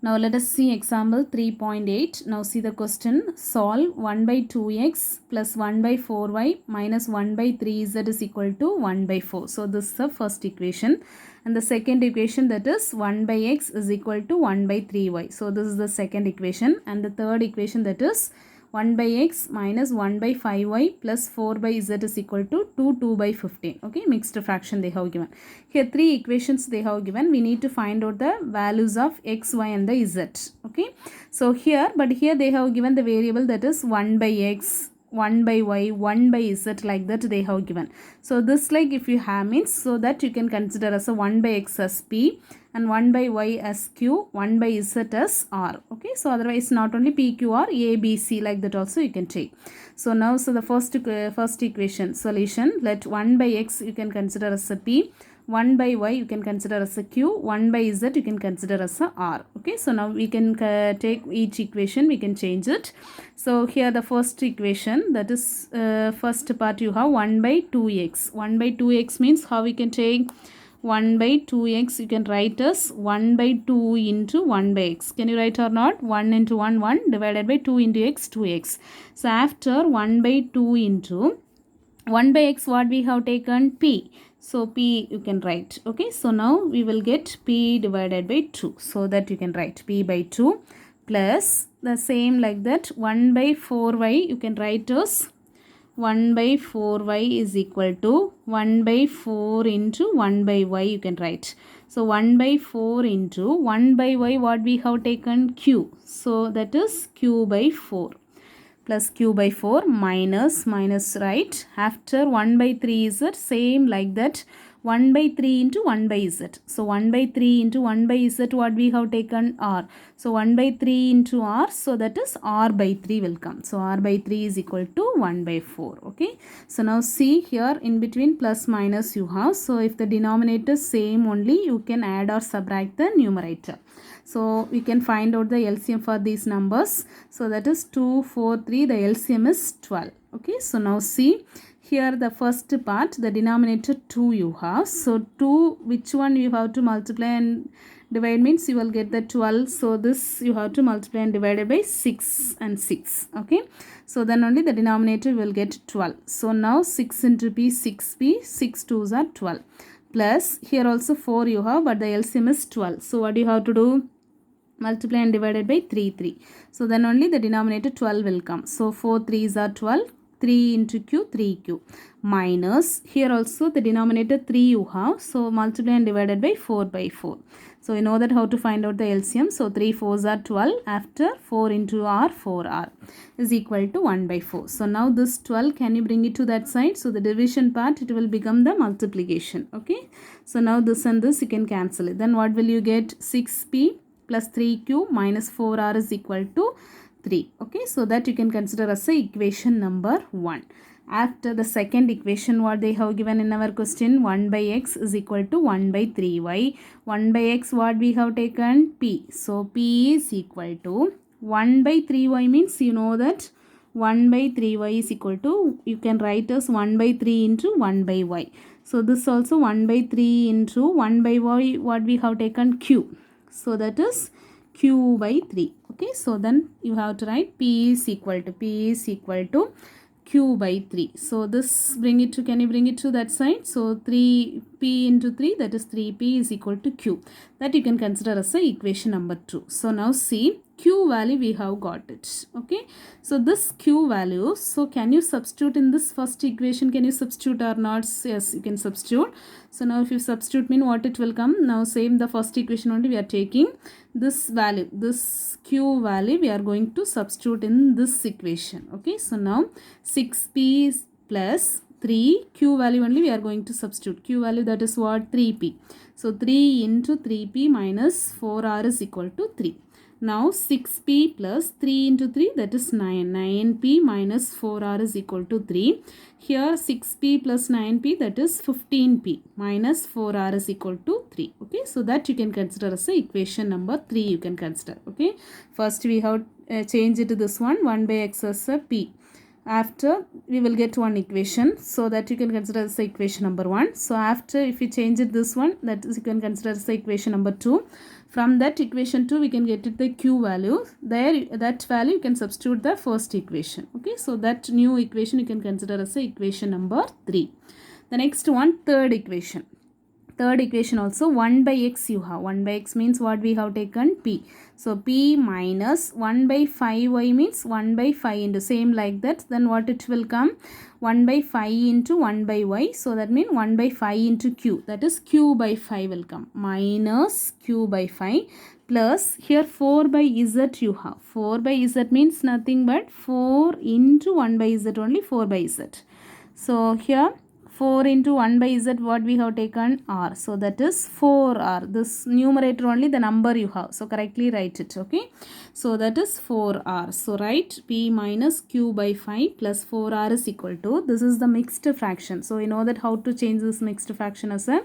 Now let us see example 3.8. Now see the question. Solve 1 by 2x plus 1 by 4y minus 1 by 3z is equal to 1 by 4. So this is the first equation. And the second equation, that is 1 by x is equal to 1 by 3y. So this is the second equation. And the third equation, that is 1 by x minus 1 by 5y plus 4 by z is equal to 2 by 15. Okay, mixed fraction they have given. Here three equations they have given. We need to find out the values of x, y and the z. Okay, so here, but here they have given the variable, that is 1 by x, 1 by y, 1 by z, like that they have given. So this, like, if you have means, so that you can consider as a 1 by x as p and 1 by y as q, 1 by z as r. Okay, so otherwise not only p, q, r, a, b, c, like that also you can take. So now, so the first equation solution, let 1 by x you can consider as a p, 1 by y you can consider as a q, 1 by z you can consider as a r. Okay, so now we can take each equation, we can change it. So here the first equation, that is first part, you have 1 by 2x. 1 by 2x means how we can take 1 by 2x, you can write as 1 by 2 into 1 by x. Can you write or not? 1 into 1, 1 divided by 2 into x, 2x. So after 1 by 2 into 1 by x, what we have taken? P. So p you can write. Okay, so now we will get p divided by 2. So that you can write p by 2 plus the same like that 1 by 4y you can write as 1 by 4y is equal to 1 by 4 into 1 by y you can write. So 1 by 4 into 1 by y, what we have taken? Q. So that is q by 4 plus q by 4 minus right. After 1 by 3 is it same like that 1 by 3 into 1 by z. So 1 by 3 into 1 by z, what we have taken? R. So 1 by 3 into r, so that is r by 3 will come. So r by 3 is equal to 1 by 4. Okay, so now see here in between plus minus you have. So if the denominator is same only, you can add or subtract the numerator. So we can find out the LCM for these numbers. So that is 2, 4, 3. The LCM is 12. Okay, so now see here the first part, the denominator 2 you have. So 2, which one you have to multiply and divide means you will get the 12. So this you have to multiply and divide it by 6 and 6. Okay, so then only the denominator will get 12. So now 6 into p, 6p, 6 2s are 12. Plus here also 4 you have, but the LCM is 12. So what you have to do? Multiply and divided by 3. So then only the denominator 12 will come. So 4 3s are 12. 3 into q, 3q. Minus here also the denominator 3 you have. So multiply and divided by 4 by 4. So you know that how to find out the LCM. So 3 4s are 12. After 4 into r, 4r is equal to 1 by 4. So now this 12, can you bring it to that side? So the division part, it will become the multiplication. Okay, so now this and this you can cancel it. Then what will you get? 6p plus 3q minus 4r is equal to 3. Okay, so that you can consider as a equation number 1. After the second equation, what they have given in our question, 1 by x is equal to 1 by 3y. 1 by x, what we have taken? P. So p is equal to 1 by 3y means you know that 1 by 3y is equal to, you can write as 1 by 3 into 1 by y. So this also 1 by 3 into 1 by y, what we have taken? Q. So that is q by 3. Okay, so then you have to write p is equal to q by 3. So this, bring it to, can you bring it to that side? So 3p into 3, that is 3p is equal to q. That you can consider as a equation number 2. So now see, q value we have got it. Okay, so this q value, so can you substitute in this first equation? Can you substitute or not? Yes, you can substitute. So now if you substitute, mean what it will come? Now same the first equation only we are taking this value, this q value we are going to substitute in this equation. Okay, so now 6p plus 3, q value only we are going to substitute. Q value, that is what? 3p. So 3 into 3p minus 4r is equal to 3. Now 6p plus 3 into 3, that is 9. 9p minus 4r is equal to 3. Here 6p plus 9p, that is 15p minus 4r is equal to 3. Okay, so that you can consider as a equation number 3 you can consider. Okay, first we have changed it to this one, 1 by x as a p. After we will get one equation, so that you can consider as the equation number 1. So after if you change it this one, that is you can consider as the equation number 2. From that equation 2 we can get it the q value. There that value you can substitute the first equation. Okay, so that new equation you can consider as a equation number 3. The next one, third equation. Third equation also 1 by x you have. 1 by x means what we have taken? P. So p minus 1 by 5y means 1 by 5 into same like that. Then what it will come? 1 by 5 into 1 by y. So that means 1 by 5 into q. That is q by 5 will come. Minus q by 5 plus here 4 by z you have. 4 by z means nothing but 4 into 1 by z only, 4 by z. So here 4 into 1 by z what we have taken? R. So that is 4r. This numerator only the number you have. So correctly write it. Okay. So that is 4r. So write p minus q by 5 plus 4r is equal to, this is the mixed fraction. So you know that how to change this mixed fraction as a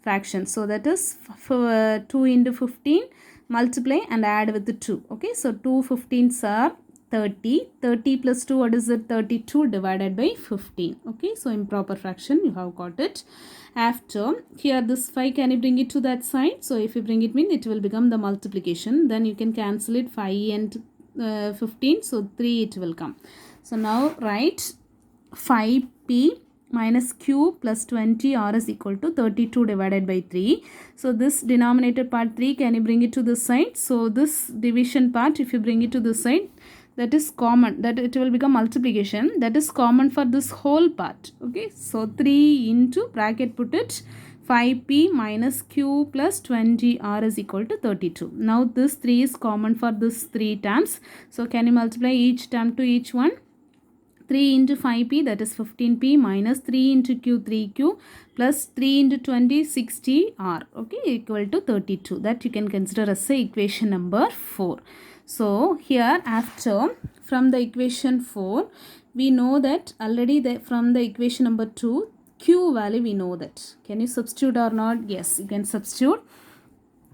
fraction. So that is 2 into 15 multiply and add with the 2. Okay. So 2 15s are 30. 30 plus 2, what is it? 32 divided by 15. Okay, so improper fraction, you have got it. After, here this 5, can you bring it to that side? So if you bring it, mean it will become the multiplication. Then you can cancel it, 5 and 15. So 3 it will come. So now write 5p minus q plus 20r is equal to 32 divided by 3. So this denominator part 3, can you bring it to this side? So this division part, if you bring it to this side, that is common, that it will become multiplication, that is common for this whole part. Okay, so 3 into bracket put it 5p minus q plus 20r is equal to 32. Now this 3 is common for this 3 terms. So can you multiply each term to each one? 3 into 5p, that is 15p, minus 3 into q, 3q, plus 3 into 20, 60r, okay, equal to 32. That you can consider as the equation number 4. So here after, from the equation 4, we know that already from the equation number 2, q value we know that. Can you substitute or not? Yes, you can substitute.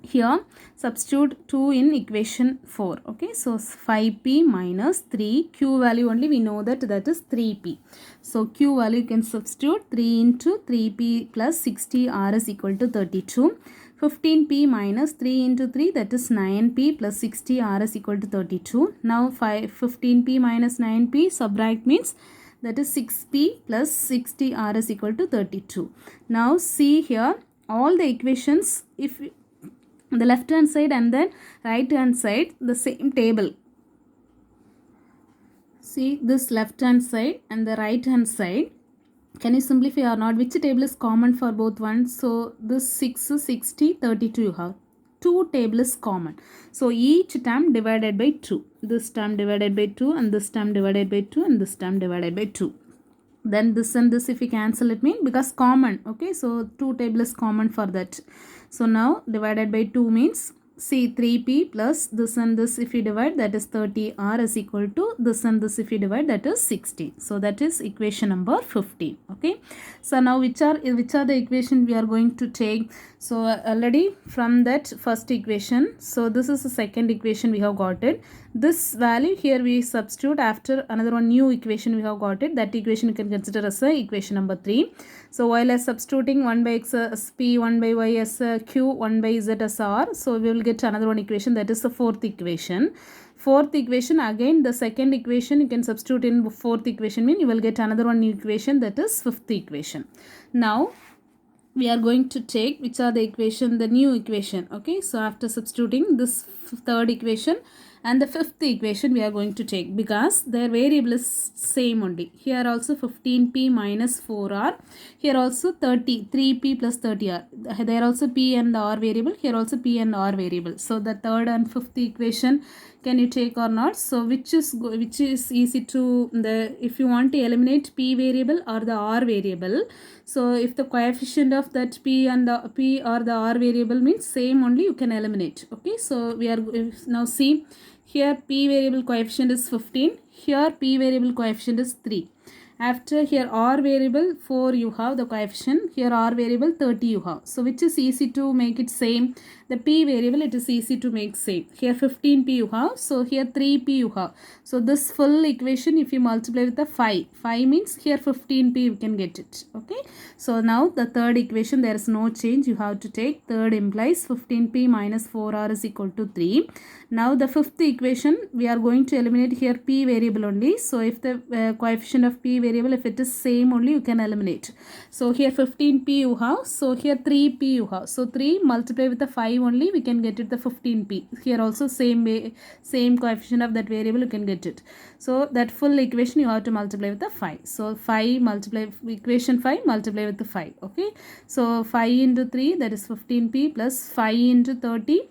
Here substitute 2 in equation 4. Okay, so 5p minus 3, q value only we know that, that is 3p. So q value you can substitute 3 into 3p plus 60r is equal to 32. 15p minus 3 into 3, that is 9p plus 60r is equal to 32. Now 15p minus 9p subtract means that is 6p plus 60r is equal to 32. Now see here all the equations, if the left hand side and then right hand side the same table. See this left hand side and the right hand side. Can you simplify or not? Which table is common for both ones? So this 6, 60, 32 you have. 2 table is common. So each term divided by 2. This term divided by 2 and this term divided by 2 and this term divided by 2. Then this and this if we cancel it mean because common. Okay, so 2 table is common for that. So now divided by 2 means see 3p plus this and this if you divide, that is 30r is equal to this and this if you divide, that is 60. So that is equation number 15. Okay, so now which are the equation we are going to take? So already from that first equation, so this is the second equation we have got it. This value here we substitute after another one new equation we have got it. That equation you can consider as equation number 3. So while as substituting 1 by x as p, 1 by y as q, 1 by z as r, so we will get another one equation, that is the fourth equation. Fourth equation, again the second equation you can substitute in fourth equation, mean you will get another one new equation, that is fifth equation. Now we are going to take which are the equation, the new equation. Okay, so after substituting this third equation and the fifth equation we are going to take, because their variable is same only. Here also 15p minus 4r, here also 3p plus 30r. There also p and r variable, here also p and r variable. So the third and fifth equation can you take or not? So which is easy to, if you want to eliminate p variable or the r variable, so if the coefficient of that p and the p or the r variable means same only, you can eliminate. Okay, so we are now see here p variable coefficient is 15, here p variable coefficient is 3. After here r variable 4 you have the coefficient, here r variable 30 you have. So which is easy to make it same? The p variable, it is easy to make same. Here 15p you have, so here 3p you have. So this full equation if you multiply with the 5 means here 15p you can get it. Okay. So now the third equation, there is no change. You have to take third implies 15p minus 4r is equal to 3. Now the fifth equation, we are going to eliminate here p variable only. So if the coefficient of p variable, if it is same only, you can eliminate. So here 15p you have, so here 3p you have. So 3 multiply with the 5 only, we can get it the 15p. Here also same coefficient of that variable, you can get it. So that full equation you have to multiply with the 5. So 5 multiply, equation 5 multiply with the 5. Okay. So 5 into 3, that is 15p, plus 5 into 30,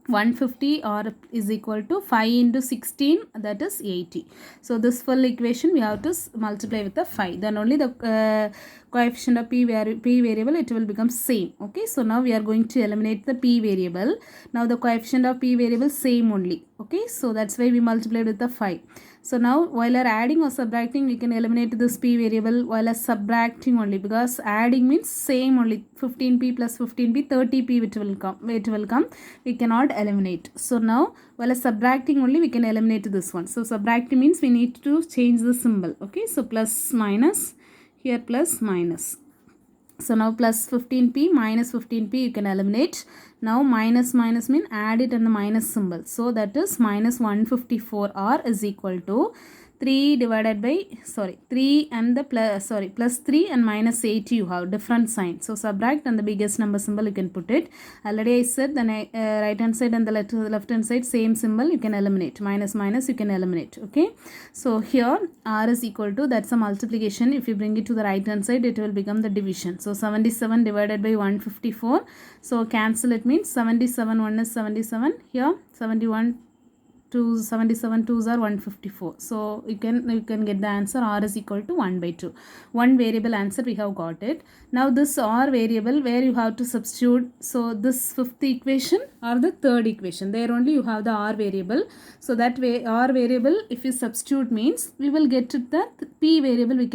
150, or is equal to 5 into 16, that is 80. So this full equation we have to multiply with the 5. Then only the coefficient of p variable, it will become same. Okay. So now we are going to eliminate the p variable. Now the coefficient of p variable same only. Okay. So that's why we multiplied with the 5. So now while we are adding or subtracting, we can eliminate this p variable while subtracting only, because adding means same only. 15p plus 15p, 30p which will come. We cannot eliminate. So now while subtracting only, we can eliminate this one. So subtracting means we need to change the symbol. Okay. So plus minus, here plus minus. So now plus 15p minus 15p you can eliminate. Now minus mean add it and the minus symbol. So that is minus 154r is equal to 3 divided by, 3 and the plus 3 and minus 80 you have different sign. So subtract and the biggest number symbol you can put it. Already I said the right hand side and the left hand side same symbol, you can eliminate. Minus you can eliminate. Okay. So here r is equal to, that's a multiplication. If you bring it to the right hand side, it will become the division. So 77 divided by 154. So cancel, it means 77 1 is 77. Here 71 2 77 2s are 154. So you can get the answer r is equal to 1 by 2. One variable answer we have got it. Now this r variable where you have to substitute. So this fifth equation or the third equation, there only you have the r variable. So that way r variable if you substitute means we will get to the p variable, we can